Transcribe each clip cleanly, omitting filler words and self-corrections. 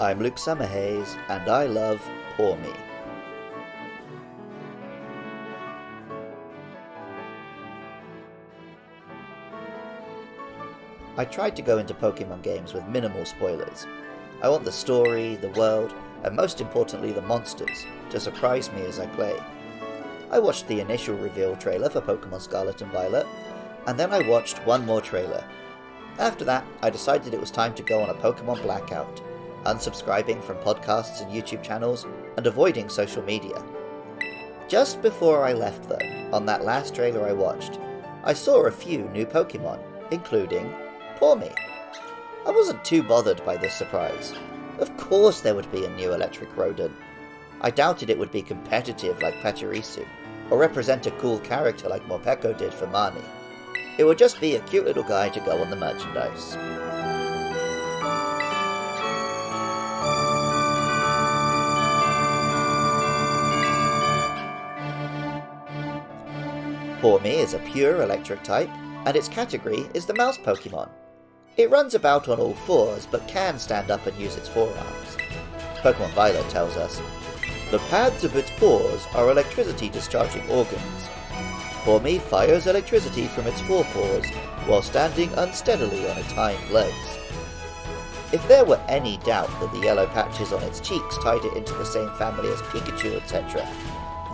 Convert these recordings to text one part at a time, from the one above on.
I'm Luke Summerhays, and I love Pawmi. I tried to go into Pokemon games with minimal spoilers. I want the story, the world, and most importantly the monsters, to surprise me as I play. I watched the initial reveal trailer for Pokemon Scarlet and Violet, and then I watched one more trailer. After that, I decided it was time to go on a Pokemon blackout, unsubscribing from podcasts and YouTube channels, and avoiding social media. Just before I left though, on that last trailer I watched, I saw a few new Pokemon, including Pawmi. I wasn't too bothered by this surprise. Of course there would be a new electric rodent. I doubted it would be competitive like Pachirisu, or represent a cool character like Morpeko did for Marnie. It would just be a cute little guy to go on the merchandise. Pawmi is a pure electric type, and its category is the mouse Pokemon. It runs about on all fours, but can stand up and use its forearms. Pokemon Violet tells us, the pads of its paws are electricity discharging organs. Pawmi fires electricity from its forepaws while standing unsteadily on its hind legs. If there were any doubt that the yellow patches on its cheeks tied it into the same family as Pikachu, etc.,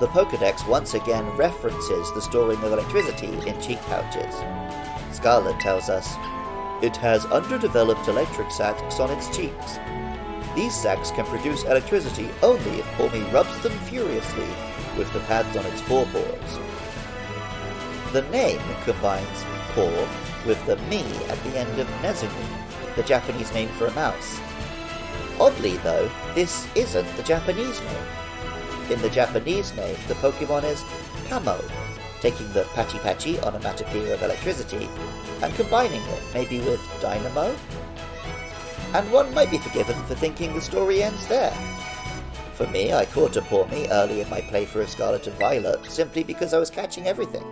the Pokédex once again references the storing of electricity in cheek pouches. Scarlet tells us, it has underdeveloped electric sacs on its cheeks. These sacs can produce electricity only if Pawmi rubs them furiously with the pads on its forepaws. The name combines paw with the mi at the end of Nezumu, the Japanese name for a mouse. Oddly though, this isn't the Japanese name. In the Japanese name, the Pokemon is Pawmo, taking the patchy onomatopoeia of electricity and combining it maybe with dynamo? And one might be forgiven for thinking the story ends there. For me, I caught a Pawmi early in my playthrough of Scarlet and Violet simply because I was catching everything.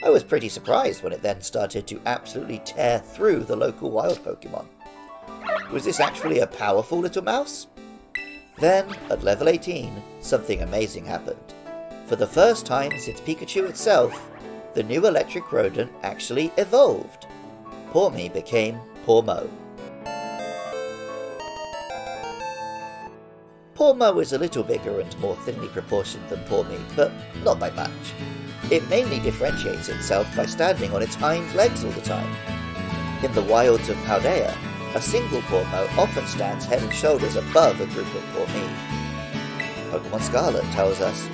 I was pretty surprised when it then started to absolutely tear through the local wild Pokemon. Was this actually a powerful little mouse? Then, at level 18, something amazing happened. For the first time since Pikachu itself, the new electric rodent actually evolved. Pawmi became Pawmo. Pawmo is a little bigger and more thinly proportioned than Pawmi, but not by much. It mainly differentiates itself by standing on its hind legs all the time. In the wilds of Paldea, a single Pawmo often stands head and shoulders above a group of Pawmi. Pokemon Scarlet tells us,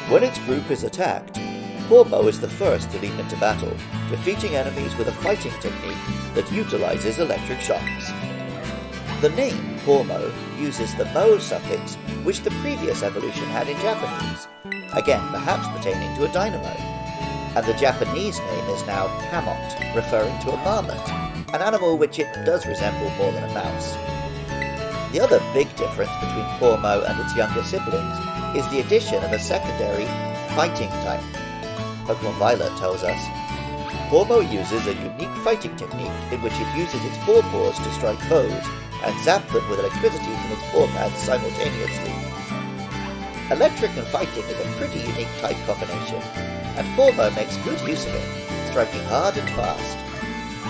when its group is attacked, Pawmo is the first to leap into battle, defeating enemies with a fighting technique that utilizes electric shocks. The name Pawmo uses the mo suffix which the previous evolution had in Japanese, again perhaps pertaining to a dynamo, and the Japanese name is now Pawmot, referring to a marmot, an animal which it does resemble more than a mouse. The other big difference between Pawmo and its younger siblings is the addition of a secondary fighting type. Pokemon Violet tells us, Pawmo uses a unique fighting technique in which it uses its forepaws to strike foes and zap them with electricity from its paw pads simultaneously. Electric and fighting is a pretty unique type combination, and Pawmo makes good use of it, striking hard and fast.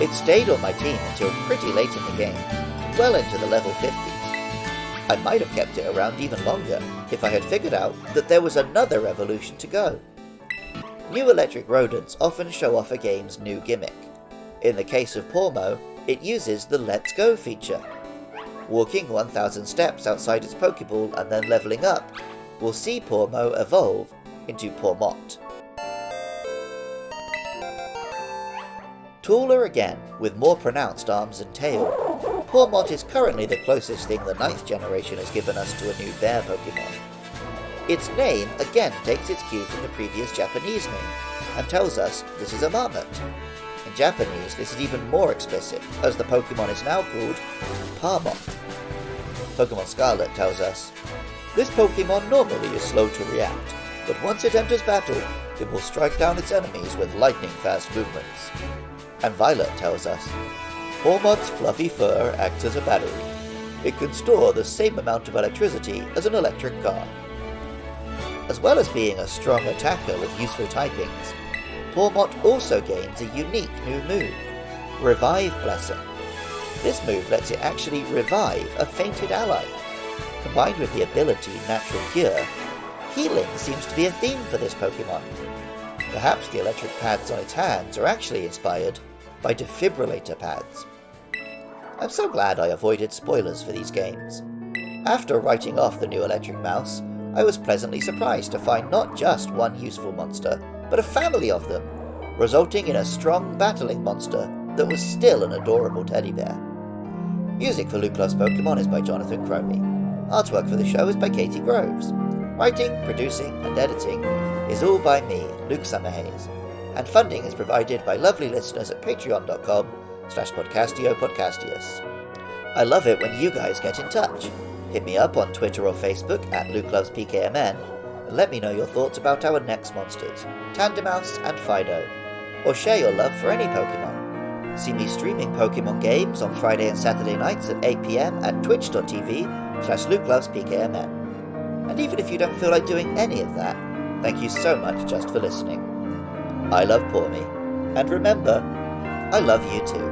It stayed on my team until pretty late in the game, well into the level 50s. I might have kept it around even longer if I had figured out that there was another evolution to go. New electric rodents often show off a game's new gimmick. In the case of Pawmo, it uses the Let's Go feature. Walking 1,000 steps outside its Pokeball and then leveling up will see Pawmo evolve into Pawmot. Taller again, with more pronounced arms and tail, Pawmot is currently the closest thing the 9th generation has given us to a new bear Pokemon. Its name again takes its cue from the previous Japanese name, and tells us this is a marmot. In Japanese, this is even more explicit, as the Pokemon is now called Pawmot. Pokemon Scarlet tells us, this Pokemon normally is slow to react, but once it enters battle, it will strike down its enemies with lightning-fast movements. And Violet tells us, Pawmot's fluffy fur acts as a battery. It can store the same amount of electricity as an electric car. As well as being a strong attacker with useful typings, Pawmot also gains a unique new move, Revive Blessing. This move lets it actually revive a fainted ally. Combined with the ability Natural Cure, healing seems to be a theme for this Pokemon. Perhaps the electric pads on its hands are actually inspired by defibrillator pads. I'm so glad I avoided spoilers for these games. After writing off the new electric mouse, I was pleasantly surprised to find not just one useful monster, but a family of them, resulting in a strong battling monster that was still an adorable teddy bear. Music for Luke Loves Pokemon is by Jonathan Cromie. Artwork for the show is by Katie Groves. Writing, producing, and editing is all by me, Luke Summerhays. And funding is provided by lovely listeners at patreon.com/podcastio-podcastius. I love it when you guys get in touch. Hit me up on Twitter or Facebook at LukeLovesPKMN and let me know your thoughts about our next monsters, Tandemaus and Fido, or share your love for any Pokemon. See me streaming Pokemon games on Friday and Saturday nights at 8 PM at twitch.tv/LukeLovesPKMN. And even if you don't feel like doing any of that, thank you so much just for listening. I love Pawmi, and remember, I love you too.